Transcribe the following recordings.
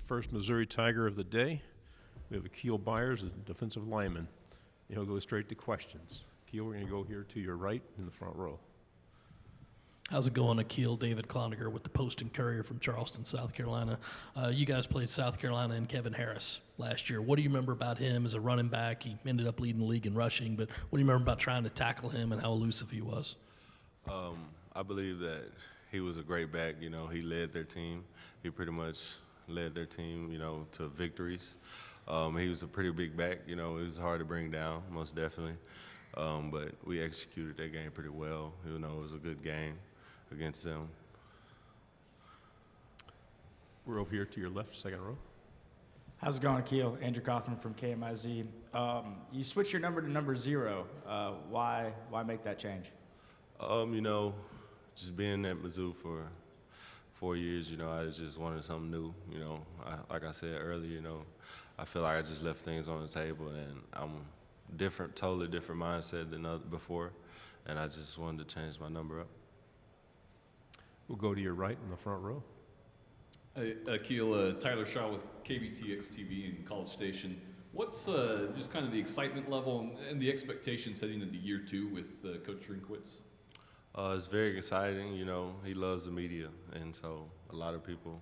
first Missouri Tiger of the day. We have Akial Byers, a defensive lineman. And he'll go straight to questions. Akial, we're going to go here to your right in the front row. How's it going, Akial? David Cloniger with the Post and Courier from Charleston, South Carolina. You guys played South Carolina and Kevin Harris last year. What do you remember about him as a running back? He ended up leading the league in rushing, but what do you remember about trying to tackle him and how elusive he was? I believe that he was a great back. You know, he led their team. He pretty much led their team, you know, to victories. He was a pretty big back. You know, it was hard to bring down, most definitely. But we executed that game pretty well. You know, it was a good game against them. We're over here to your left, second row. How's it going, Akial? Andrew Kaufman from KMIZ. You switched your number to number 0. Why make that change? You know, just being at Mizzou for 4 years, you know, I just wanted something new. You know, like I said earlier, you know, I feel like I just left things on the table, and I'm different, totally different mindset than before, and I just wanted to change my number up. We'll go to your right in the front row. Akial, Tyler Shaw with KBTX TV in College Station. What's just kind of the excitement level and the expectations heading into year 2 with Coach Drinkwitz? It's very exciting. You know, he loves the media, and so a lot of people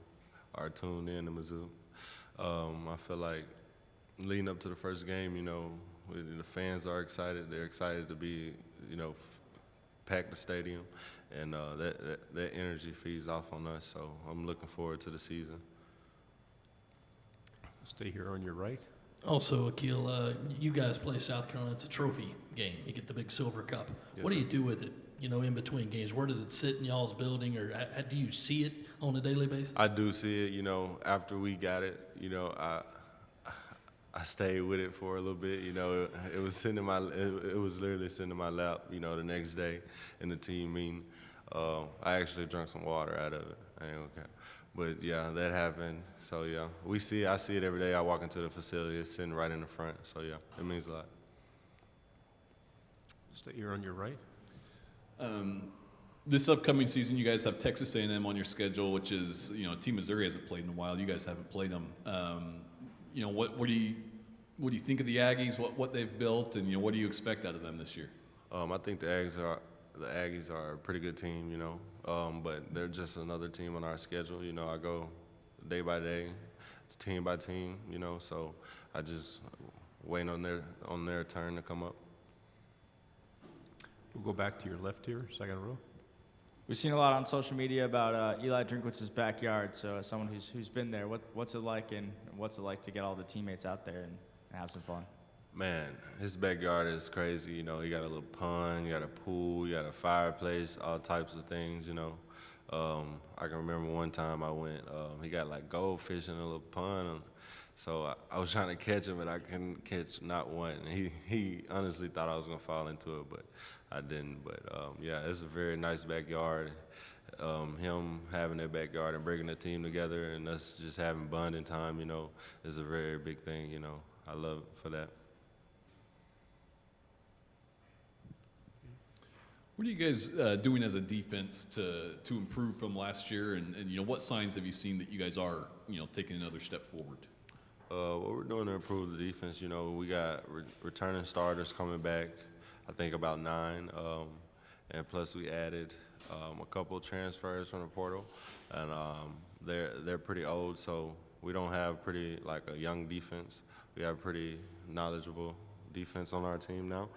are tuned in to Mizzou. I feel like leading up to the first game, you know, the fans are excited. They're excited to be, you know, pack the stadium, and that energy feeds off on us. So I'm looking forward to the season. Stay here on your right. Also, Akial, you guys play South Carolina. It's a trophy game. You get the big silver cup. Yes, what do you sir. do with it, you know, in between games? Where does it sit in y'all's building, or do you see it on a daily basis? I do see it. You know, after we got it, you know, I stayed with it for a little bit. You know, it was sitting in it was literally sitting in my lap. You know, the next day in the team meeting, I actually drank some water out of it. I ain't okay. But yeah, that happened. So yeah, I see it every day. I walk into the facility, it's sitting right in the front. So yeah, it means a lot. Stay here on your right. This upcoming season, you guys have Texas A&M on your schedule, which is, you know, Team Missouri hasn't played in a while. You guys haven't played them. You know, what do you think of the Aggies? What they've built, and you know, what do you expect out of them this year? I think the Aggies are a pretty good team, you know, but they're just another team on our schedule. You know, I go day by day, it's team by team, you know, so I just wait on their turn to come up. We'll go back to your left here, second row. We've seen a lot on social media about Eli Drinkwitz's backyard. So as someone who's been there, what's it like, and what's it like to get all the teammates out there and have some fun? Man, his backyard is crazy. You know, he got a little pond, you got a pool, you got a fireplace, all types of things, you know. I can remember one time I went, he got like goldfish in a little pond. So I was trying to catch him, but I couldn't catch not one. And he honestly thought I was going to fall into it, but I didn't. But yeah, it's a very nice backyard. Him having that backyard and bringing the team together and us just having bonding time, you know, is a very big thing, you know. I love it for that. What are you guys doing as a defense to improve from last year, and you know, what signs have you seen that you guys are, you know, taking another step forward? What we're doing to improve the defense, you know, we got returning starters coming back, I think about 9, and plus we added a couple of transfers from the portal, and they're pretty old, so we don't have like a young defense. We have pretty knowledgeable defense on our team now.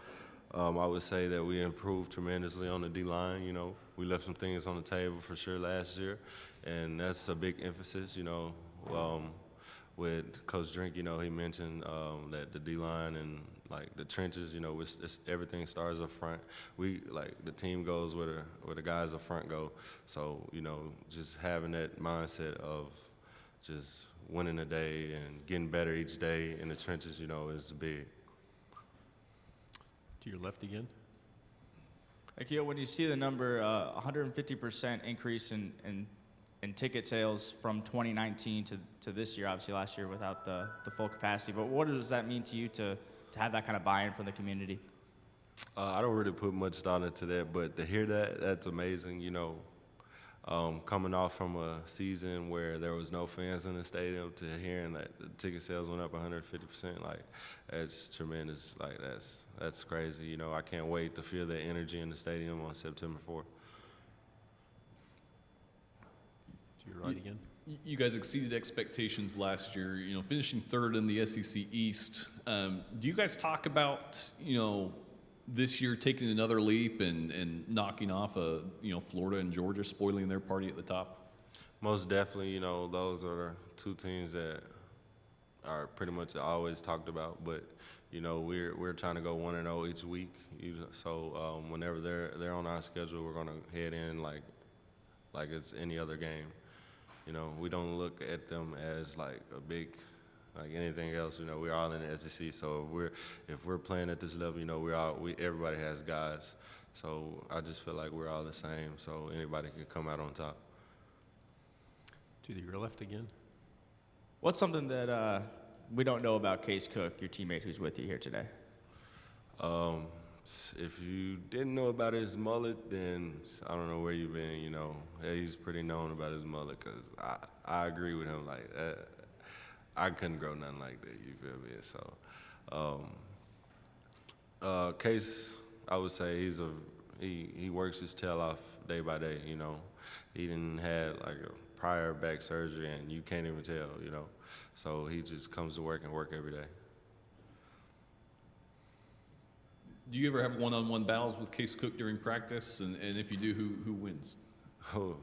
I would say that we improved tremendously on the D-line. You know, we left some things on the table for sure last year, and that's a big emphasis, you know. With Coach Drink, you know, he mentioned that the D-line and, like, the trenches, you know, everything starts up front. The team goes where the guys up front go. So, you know, just having that mindset of just winning a day and getting better each day in the trenches, you know, is big. To your left again. Akial, when you see the number 150% increase in ticket sales from 2019 to this year, obviously last year without the full capacity, but what does that mean to you to have that kind of buy-in from the community? I don't really put much thought into that, but to hear that, that's amazing, you know. Coming off from a season where there was no fans in the stadium to hearing that the ticket sales went up 150%, like that's tremendous. Like that's crazy. You know, I can't wait to feel the energy in the stadium on September 4th. To your right again. You guys exceeded expectations last year, you know, finishing third in the SEC East. Do you guys talk about, you know, this year taking another leap and knocking off Florida and Georgia, spoiling their party at the top? Most definitely, you know, those are the two teams that are pretty much always talked about. But you know, we're trying to go 1-0 each week. So whenever they're on our schedule, we're gonna head in like it's any other game. You know, we don't look at them as like a big. Like anything else, you know, we're all in the SEC. So if we're playing at this level, you know, everybody has guys. So I just feel like we're all the same. So anybody can come out on top. To your left again. What's something that we don't know about Case Cook, your teammate who's with you here today? If you didn't know about his mullet, then I don't know where you've been. You know, he's pretty known about his mullet because I agree with him like that. I couldn't grow nothing like that, you feel me? So, Case, I would say he works his tail off day by day, you know. He didn't have like a prior back surgery and you can't even tell, you know. So he just comes to work and work every day. Do you ever have one-on-one battles with Case Cook during practice? And if you do, who wins? Oh,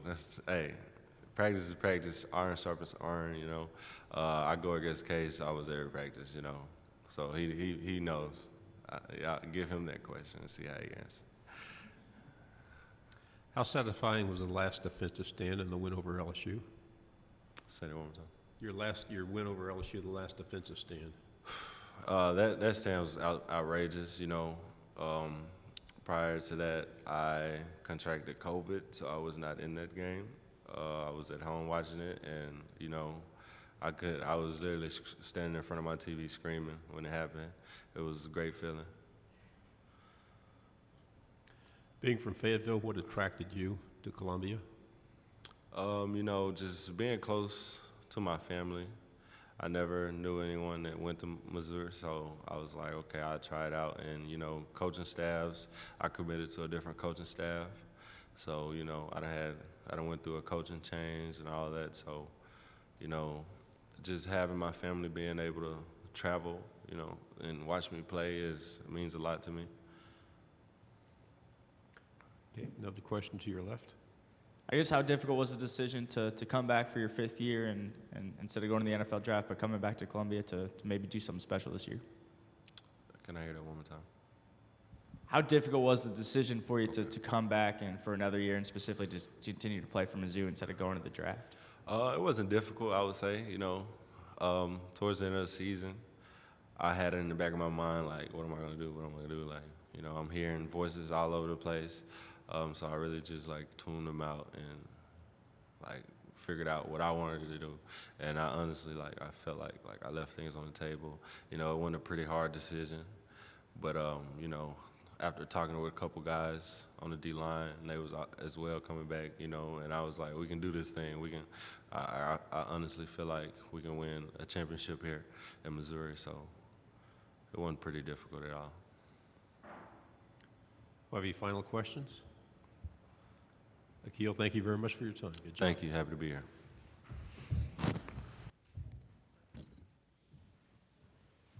practice is practice, iron sharpens iron, you know. I go against Case almost every practice, you know. So he knows. I'll give him that question and see how he answers. How satisfying was the last defensive stand in the win over LSU? Say that one more time. Your win over LSU, the last defensive stand. That stand was outrageous, you know. Prior to that, I contracted COVID, so I was not in that game. I was at home watching it, and you know, I was literally standing in front of my TV screaming when it happened. It was a great feeling. Being from Fayetteville, what attracted you to Columbia? You know, just being close to my family. I never knew anyone that went to Missouri, so I was like, okay, I'll try it out. And you know, coaching staffs, I committed to a different coaching staff. So you know, I done went through a coaching change and all that. So, you know, just having my family being able to travel, you know, and watch me play means a lot to me. Okay, another question to your left. I guess how difficult was the decision to come back for your 5th year and instead of going to the NFL draft, but coming back to Columbia to maybe do something special this year? Can I hear that one more time? How difficult was the decision for you to come back and for another year and specifically just continue to play for Mizzou instead of going to the draft? It wasn't difficult, I would say. You know, towards the end of the season, I had it in the back of my mind, like, what am I going to do? What am I going to do? Like, you know, I'm hearing voices all over the place. So I really just, like, tuned them out and, like, figured out what I wanted to do. And I honestly, like, I felt like I left things on the table. You know, it wasn't a pretty hard decision. But, you know, after talking with a couple guys on the D-line, and they was as well coming back, you know, and I was like, we can do this thing. I honestly feel like we can win a championship here in Missouri, so it wasn't pretty difficult at all. Have any final questions? Akial, thank you very much for your time. Good job. Thank you. Happy to be here.